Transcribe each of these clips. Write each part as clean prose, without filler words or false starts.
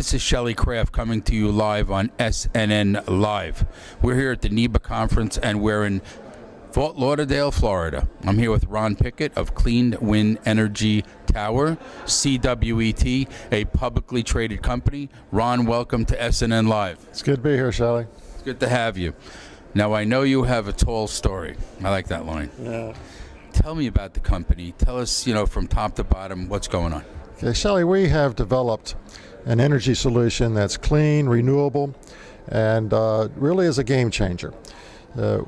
This is Shelley Kraft coming to you live on SNNLive. We're here at the NIBA conference, and we're in Fort Lauderdale, Florida. I'm here with Ron Pickett of Clean Wind Energy Tower, CWET, a publicly traded company. Ron, welcome to SNNLive. It's good to be here, Shelley. It's good to have you. Now, I know you have a tall story. I like that line. Yeah. Tell me about the company. Tell us, from top to bottom, what's going on. Okay, Shelley, we have developed an energy solution that's clean, renewable, and really is a game changer.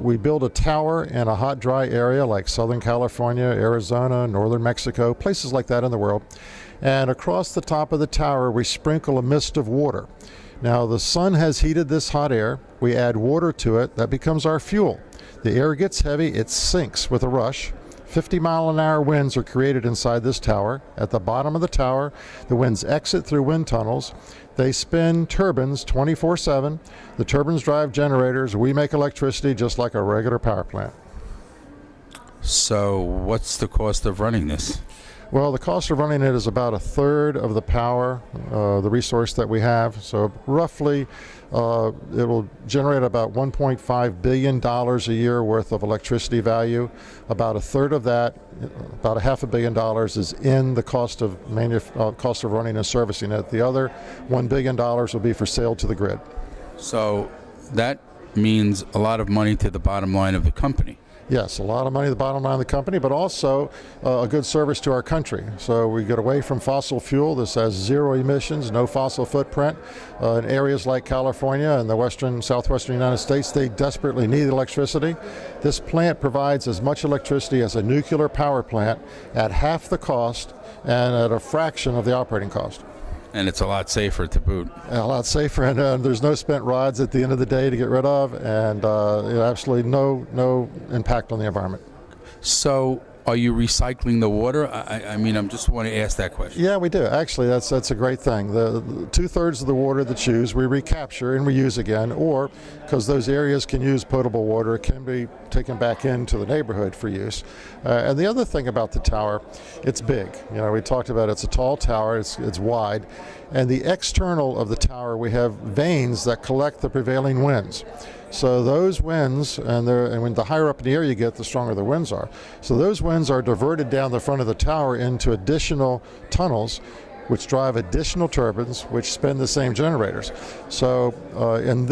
We build a tower in a hot, dry area like Southern California, Arizona, Northern Mexico, places like that in the world. And across the top of the tower, we sprinkle a mist of water. Now, the sun has heated this hot air. We add water to it. That becomes our fuel. The air gets heavy. It sinks with a rush. 50-mile-an-hour winds are created inside this tower. At the bottom of the tower, the winds exit through wind tunnels. They spin turbines 24/7. The turbines drive generators. We make electricity just like a regular power plant. So what's the cost of running this? Well, the cost of running it is about a third of the power, the resource that we have. So roughly, it will generate about $1.5 billion a year worth of electricity value. About a third of that, about $500 million, is in the cost of running and servicing it. The other $1 billion will be for sale to the grid. So that means a lot of money to the bottom line of the company. Yes, a lot of money to the bottom line of the company, but also a good service to our country. So we get away from fossil fuel. This has zero emissions, no fossil footprint. In areas like California and the southwestern United States, they desperately need electricity. This plant provides as much electricity as a nuclear power plant at half the cost and at a fraction of the operating cost. And it's a lot safer to boot. A lot safer, and there's no spent rods at the end of the day to get rid of, and absolutely no impact on the environment. So are you recycling the water? I just want to ask that question. Yeah, we do. Actually, that's a great thing. The 2/3 of the water that's used, we recapture and reuse again, or because those areas can use potable water, it can be taken back into the neighborhood for use. And the other thing about the tower, it's big. We talked about it's a tall tower, it's wide, and the external of the tower, we have vanes that collect the prevailing winds. So those winds, and when the higher up in the air you get, the stronger the winds are. So those winds are diverted down the front of the tower into additional tunnels, which drive additional turbines, which spin the same generators. So in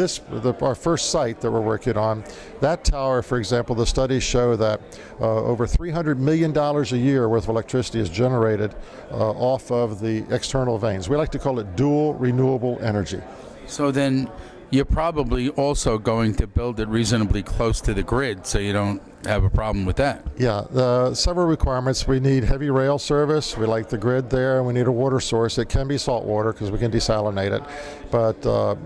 our first site that we're working on, that tower, for example, the studies show that over $300 million a year worth of electricity is generated off of the external vanes. We like to call it dual renewable energy. So then you're probably also going to build it reasonably close to the grid, so you don't have a problem with that. Yeah, several requirements. We need heavy rail service. We like the grid there, and we need a water source. It can be salt water because we can desalinate it, but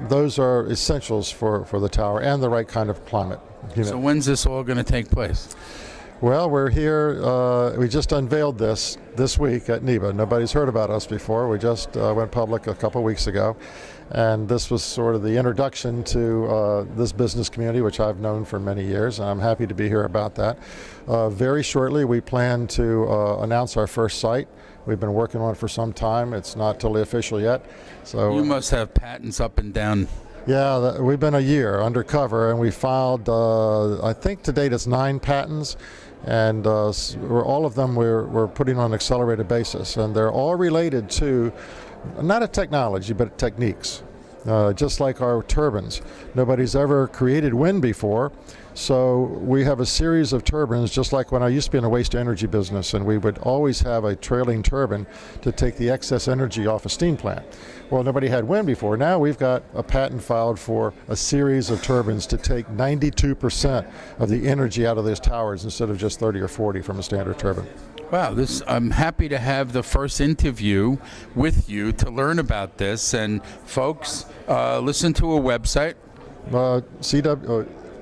those are essentials for the tower and the right kind of climate. So when's this all going to take place? Well, we're here. We just unveiled this week at NIBA. Nobody's heard about us before. We just went public a couple weeks ago. And this was sort of the introduction to this business community, which I've known for many years, and I'm happy to be here about that. Very shortly, we plan to announce our first site. We've been working on it for some time. It's not totally official yet. So you must have patents up and down. Yeah, we've been a year undercover, and we filed, I think to date it's 9 patents. And all of them we're putting on an accelerated basis, and they're all related to not a technology, but techniques. Just like our turbines. Nobody's ever created wind before, so we have a series of turbines, just like when I used to be in the waste energy business, and we would always have a trailing turbine to take the excess energy off a steam plant. Well, nobody had wind before. Now we've got a patent filed for a series of turbines to take 92% of the energy out of those towers instead of just 30 or 40 from a standard turbine. Wow, I'm happy to have the first interview with you to learn about this. And folks, listen to a website. The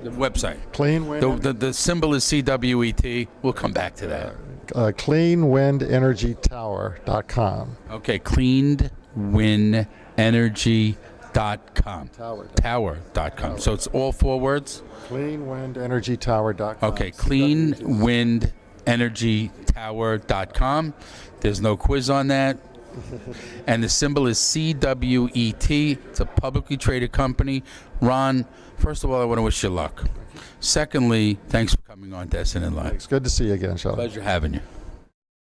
website. Clean Wind. The symbol is CWET. We'll come back to that. Cleanwindenergytower.com. Okay, cleanwindenergy.com. Tower.com. So it's all 4 words? Cleanwindenergytower.com. Okay, cleanwindenergytower.com. There's no quiz on that. And the symbol is CWET. It's a publicly traded company. Ron, first of all, I want to wish you luck. Secondly, thanks for coming on to SNN Live. It's good to see you again, Sheldon. Pleasure having you.